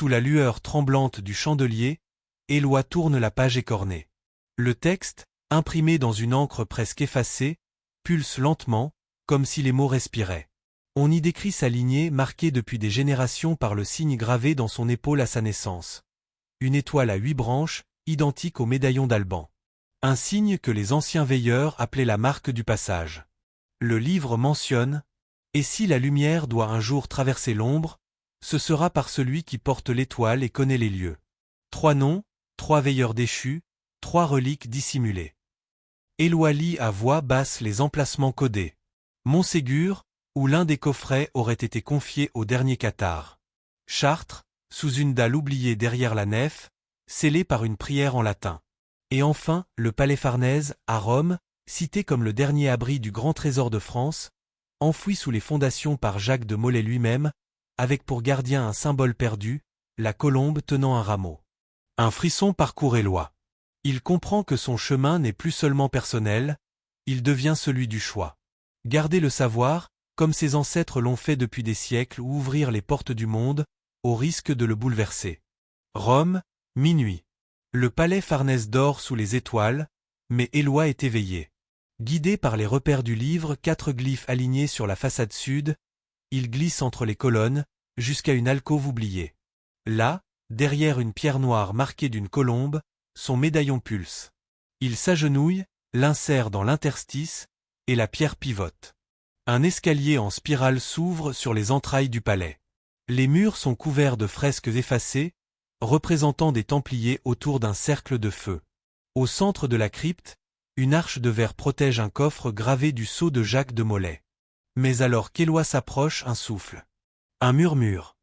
Sous la lueur tremblante du chandelier, Éloi tourne la page écornée. Le texte, imprimé dans une encre presque effacée, pulse lentement, comme si les mots respiraient. On y décrit sa lignée marquée depuis des générations par le signe gravé dans son épaule à sa naissance. Une étoile à 8 branches, identique au médaillon d'Alban. Un signe que les anciens veilleurs appelaient la marque du passage. Le livre mentionne « Et si la lumière doit un jour traverser l'ombre, ce sera par celui qui porte l'étoile et connaît les lieux. » 3 noms, 3 veilleurs déchus, 3 reliques dissimulées. Éloi lit à voix basse les emplacements codés. Montségur, où l'un des coffrets aurait été confié au dernier cathare. Chartres, sous une dalle oubliée derrière la nef, scellée par une prière en latin. Et enfin, le palais Farnèse, à Rome, cité comme le dernier abri du grand trésor de France, enfoui sous les fondations par Jacques de Molay lui-même, avec pour gardien un symbole perdu, la colombe tenant un rameau. Un frisson parcourt Éloi. Il comprend que son chemin n'est plus seulement personnel, il devient celui du choix. Garder le savoir, comme ses ancêtres l'ont fait depuis des siècles, ou ouvrir les portes du monde, au risque de le bouleverser. Rome, minuit. Le palais Farnèse dort sous les étoiles, mais Éloi est éveillé. Guidé par les repères du livre, 4 glyphes alignés sur la façade sud, il glisse entre les colonnes, jusqu'à une alcôve oubliée. Là, derrière une pierre noire marquée d'une colombe, son médaillon pulse. Il s'agenouille, l'insère dans l'interstice, et la pierre pivote. Un escalier en spirale s'ouvre sur les entrailles du palais. Les murs sont couverts de fresques effacées, représentant des templiers autour d'un cercle de feu. Au centre de la crypte, une arche de verre protège un coffre gravé du sceau de Jacques de Molay. Mais alors qu'Éloi s'approche, un souffle. Un murmure.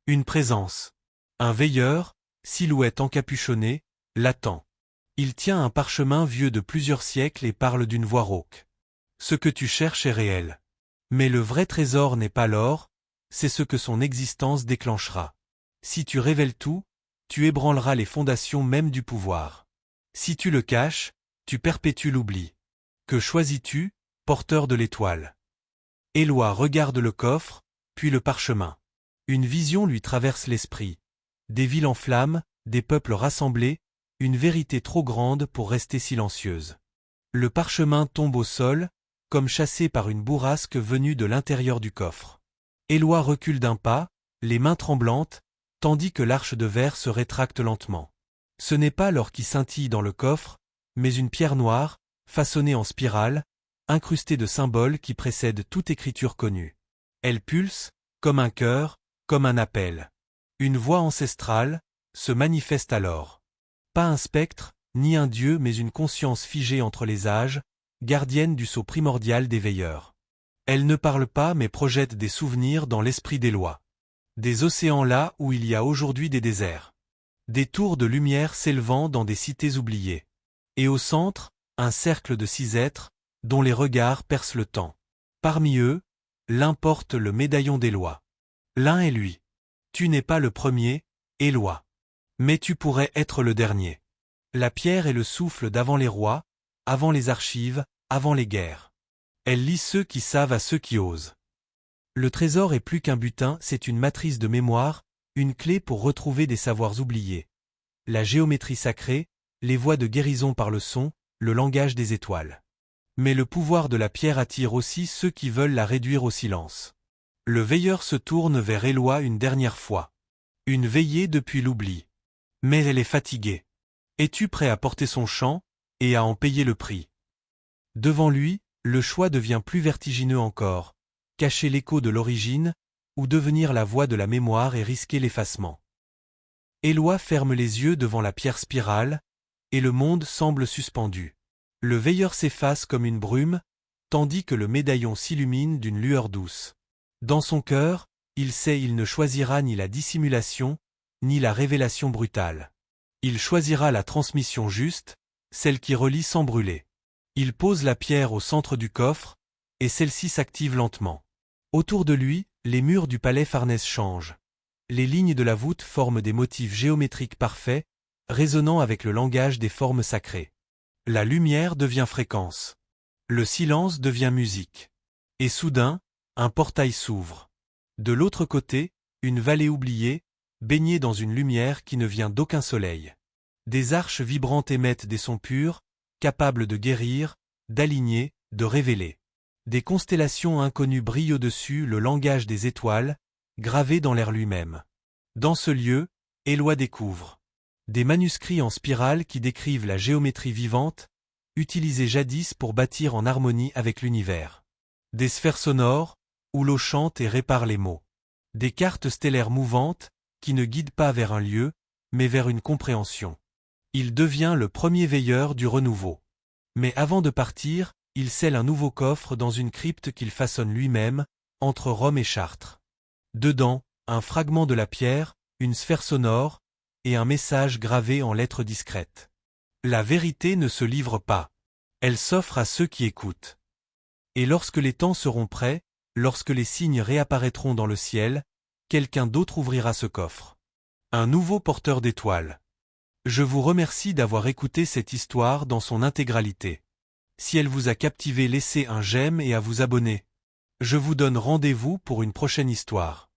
Une présence. Un veilleur, silhouette encapuchonnée, l'attend. Il tient un parchemin vieux de plusieurs siècles et parle d'une voix rauque. Ce que tu cherches est réel. Mais le vrai trésor n'est pas l'or, c'est ce que son existence déclenchera. Si tu révèles tout, tu ébranleras les fondations même du pouvoir. Si tu le caches, tu perpétues l'oubli. Que choisis-tu, porteur de l'étoile? Éloi regarde le coffre, puis le parchemin. Une vision lui traverse l'esprit. Des villes en flammes, des peuples rassemblés, une vérité trop grande pour rester silencieuse. Le parchemin tombe au sol, comme chassé par une bourrasque venue de l'intérieur du coffre. Éloi recule d'un pas, les mains tremblantes, tandis que l'arche de verre se rétracte lentement. Ce n'est pas l'or qui scintille dans le coffre, mais une pierre noire, façonnée en spirale, incrustée de symboles qui précèdent toute écriture connue. Elle pulse, comme un cœur, comme un appel. Une voix ancestrale se manifeste alors. Pas un spectre, ni un dieu, mais une conscience figée entre les âges, gardienne du sceau primordial des veilleurs. Elle ne parle pas mais projette des souvenirs dans l'esprit d'Éloi. Des océans là où il y a aujourd'hui des déserts. Des tours de lumière s'élevant dans des cités oubliées. Et au centre, un cercle de 6 êtres, dont les regards percent le temps. Parmi eux, l'un porte le médaillon d'Éloi. L'un est lui. Tu n'es pas le premier, Éloi. Mais tu pourrais être le dernier. La pierre est le souffle d'avant les rois, avant les archives, avant les guerres. Elle lie ceux qui savent à ceux qui osent. Le trésor est plus qu'un butin, c'est une matrice de mémoire, une clé pour retrouver des savoirs oubliés. La géométrie sacrée, les voies de guérison par le son, le langage des étoiles. Mais le pouvoir de la pierre attire aussi ceux qui veulent la réduire au silence. Le veilleur se tourne vers Éloi une dernière fois. Une veillée depuis l'oubli. Mais elle est fatiguée. Es-tu prêt à porter son chant, et à en payer le prix? Devant lui, le choix devient plus vertigineux encore. Cacher l'écho de l'origine, ou devenir la voix de la mémoire et risquer l'effacement. Éloi ferme les yeux devant la pierre spirale, et le monde semble suspendu. Le veilleur s'efface comme une brume, tandis que le médaillon s'illumine d'une lueur douce. Dans son cœur, il sait il ne choisira ni la dissimulation, ni la révélation brutale. Il choisira la transmission juste, celle qui relie sans brûler. Il pose la pierre au centre du coffre, et celle-ci s'active lentement. Autour de lui, les murs du palais Farnèse changent. Les lignes de la voûte forment des motifs géométriques parfaits, résonnant avec le langage des formes sacrées. La lumière devient fréquence. Le silence devient musique. Et soudain, un portail s'ouvre. De l'autre côté, une vallée oubliée, baigné dans une lumière qui ne vient d'aucun soleil. Des arches vibrantes émettent des sons purs, capables de guérir, d'aligner, de révéler. Des constellations inconnues brillent au-dessus le langage des étoiles, gravé dans l'air lui-même. Dans ce lieu, Éloi découvre des manuscrits en spirale qui décrivent la géométrie vivante, utilisée jadis pour bâtir en harmonie avec l'univers. Des sphères sonores, où l'eau chante et répare les mots. Des cartes stellaires mouvantes, qui ne guident pas vers un lieu, mais vers une compréhension. Il devient le premier veilleur du renouveau. Mais avant de partir, il scelle un nouveau coffre dans une crypte qu'il façonne lui-même, entre Rome et Chartres. Dedans, un fragment de la pierre, une sphère sonore, et un message gravé en lettres discrètes. La vérité ne se livre pas. Elle s'offre à ceux qui écoutent. Et lorsque les temps seront prêts, lorsque les signes réapparaîtront dans le ciel, quelqu'un d'autre ouvrira ce coffre. Un nouveau porteur d'étoiles. Je vous remercie d'avoir écouté cette histoire dans son intégralité. Si elle vous a captivé, laissez un j'aime et à vous abonner. Je vous donne rendez-vous pour une prochaine histoire.